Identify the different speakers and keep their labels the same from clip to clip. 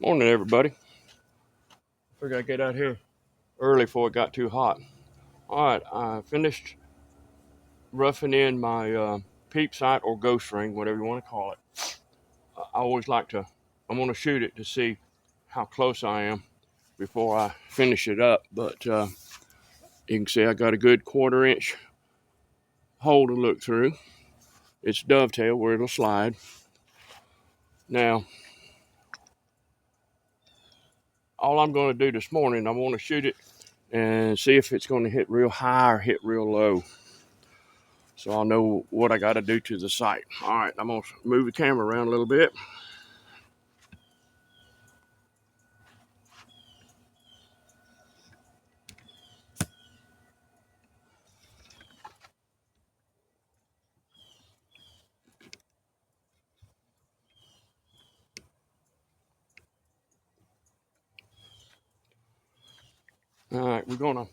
Speaker 1: Morning, everybody. Figured I'd get out here early before it got too hot. All right, I finished roughing in my peep sight or ghost ring, whatever you want to call it. I always like to, I'm going to shoot it to see how close I am before I finish it up. But you can see I got a good 1/4 inch hole to look through. It's dovetail where it'll slide. Now, all I'm going to do this morning, I want to shoot it and see if it's going to hit real high or hit real low. So I'll know what I got to do to the site. All right, I'm going to move the camera around a little bit. All right, we're gonna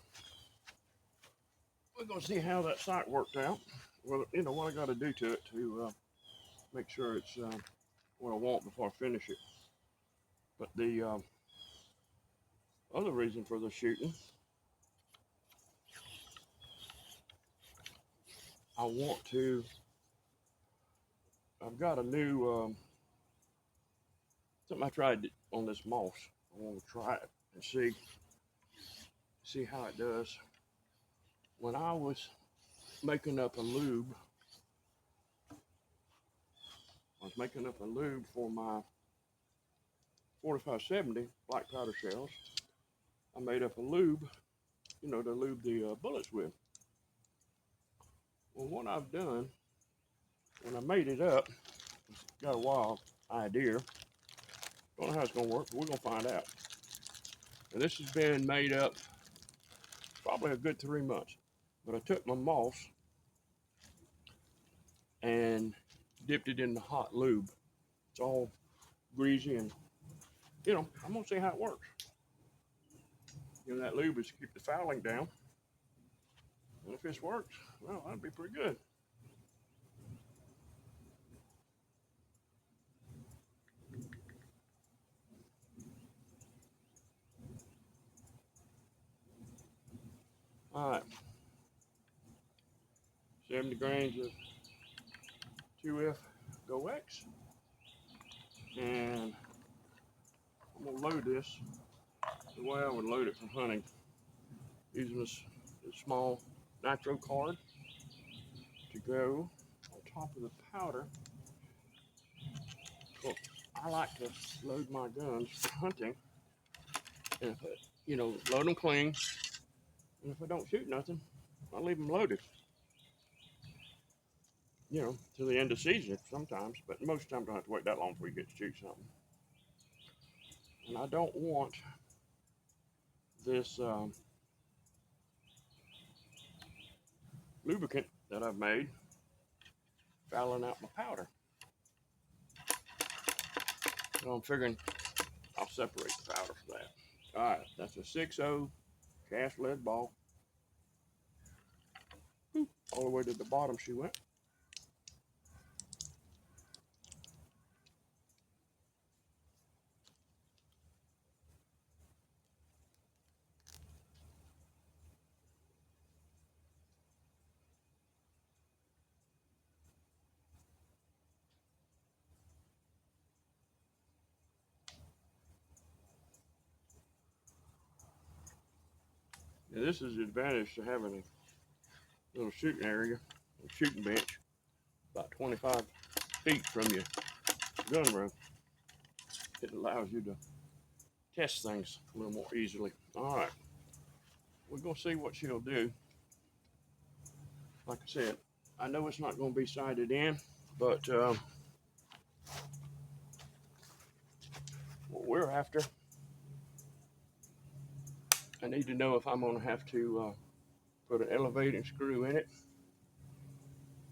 Speaker 1: see how that site worked out. Well, you know what I got to do to it to make sure it's what I want before I finish it. But the other reason for the shooting, I want to. I've got a new something I tried on this moss. I want to try it and see how it does. When I was making up a lube, for my 4570 black powder shells. I made up a lube, to lube the bullets with. Well, what I've done when I made it up, got a wild idea. Don't know how it's gonna work, but we're gonna find out. And this has been made up probably a good 3 months. But I took my moss and dipped it in the hot lube. It's all greasy and I'm gonna see how it works. That lube is to keep the fouling down. And if this works, well, that'd be pretty good. All right, 70 grains of 2F Go X, and I'm gonna load this the way I would load it for hunting, using this small nitro card to go on top of the powder. Well, I like to load my guns for hunting, and if load them clean, and if I don't shoot nothing, I leave them loaded. To the end of season sometimes, but most times I don't have to wait that long before you get to shoot something. And I don't want this lubricant that I've made fouling out my powder. So I'm figuring I'll separate the powder for that. All right, that's a 6.0 cast lead ball. All the way to the bottom she went. Now this is the advantage to having a little shooting area, a shooting bench, about 25 feet from your gun room. It allows you to test things a little more easily. All right, we're gonna see what she'll do. Like I said, I know it's not gonna be sighted in, but what we're after, I need to know if I'm gonna have to put an elevating screw in it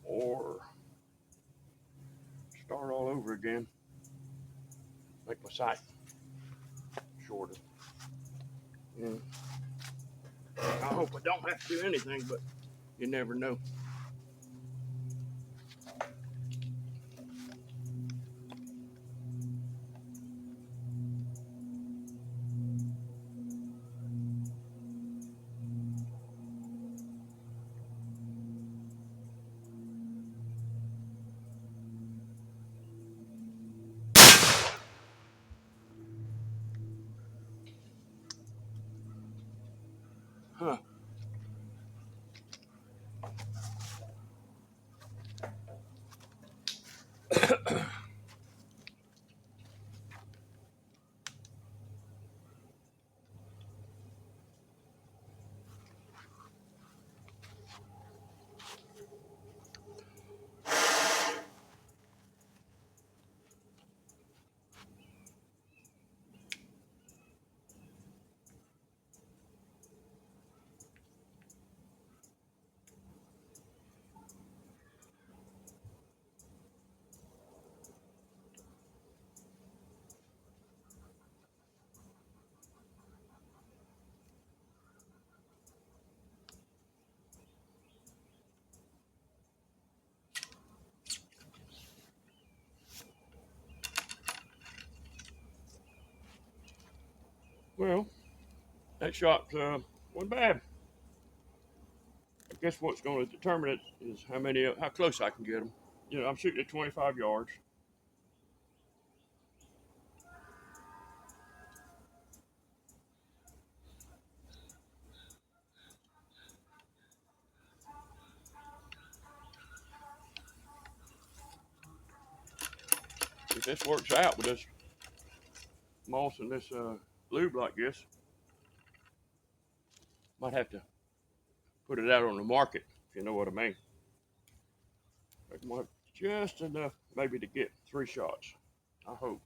Speaker 1: or start all over again, make my sight shorter. And I hope I don't have to do anything, but you never know. Huh. Well, that shot wasn't bad. I guess what's going to determine it is how close I can get them. You know, I'm shooting at 25 yards. If this works out with this moss and this lube like this, might have to put it out on the market, if you know what I mean. I want just enough maybe to get 3 shots. I hope.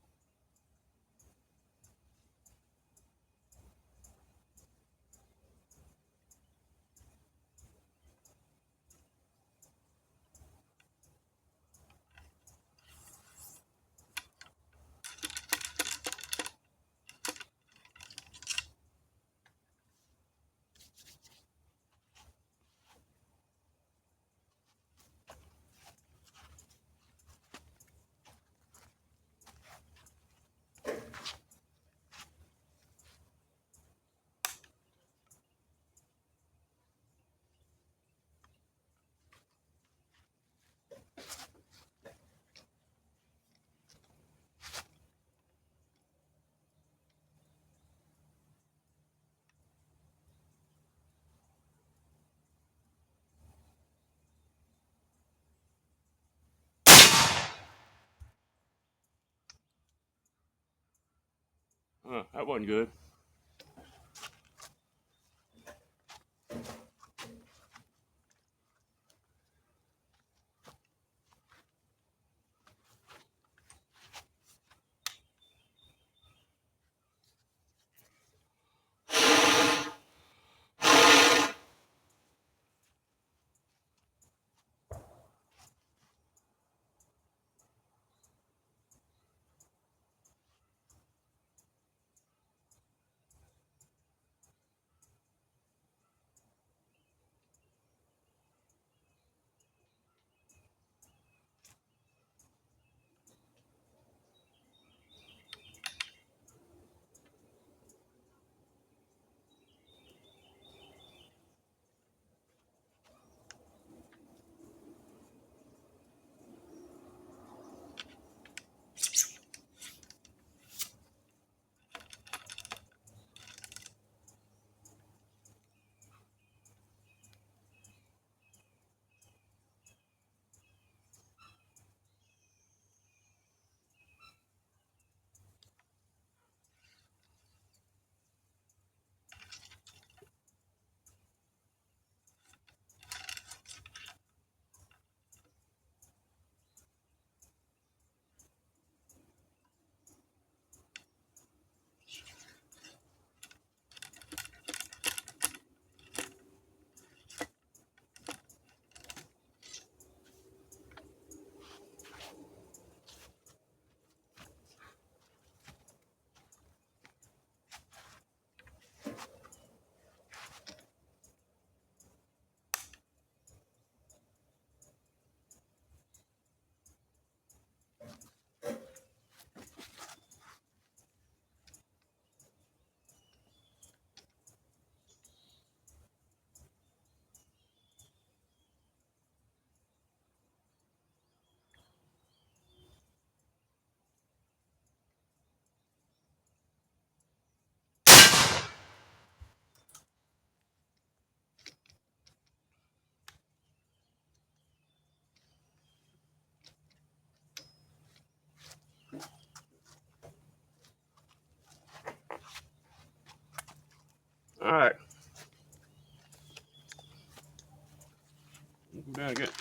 Speaker 1: That wasn't good.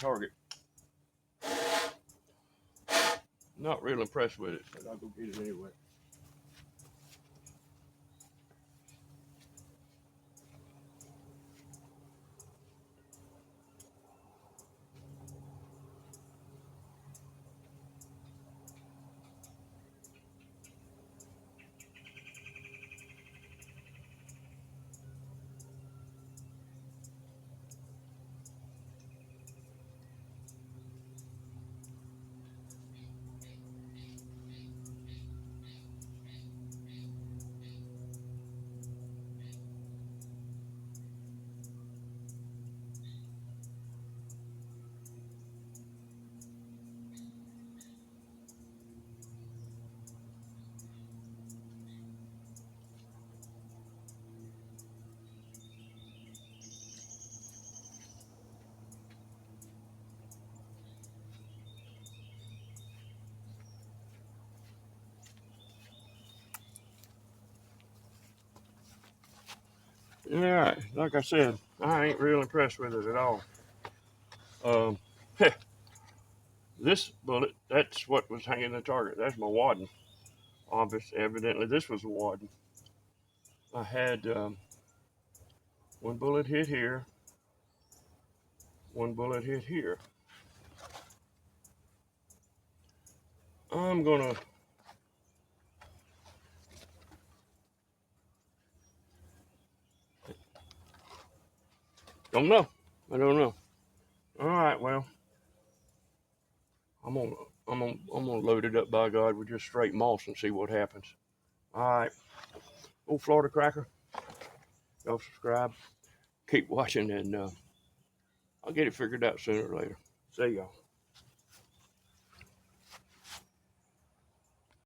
Speaker 1: target. Not real impressed with it, but I'll go get it anyway. Yeah, like I said, I ain't real impressed with it at all. Um, this bullet, that's what was hanging the target. That's my Wadden. Obviously, evidently, this was a Wadden. I had one bullet hit here, one bullet hit here. I'm gonna, don't know. I don't know. All right, well, I'm gonna, I'm gonna load it up by God with just straight moss and see what happens. All right, old Florida Cracker, y'all subscribe, keep watching, and I'll get it figured out sooner or later. See y'all.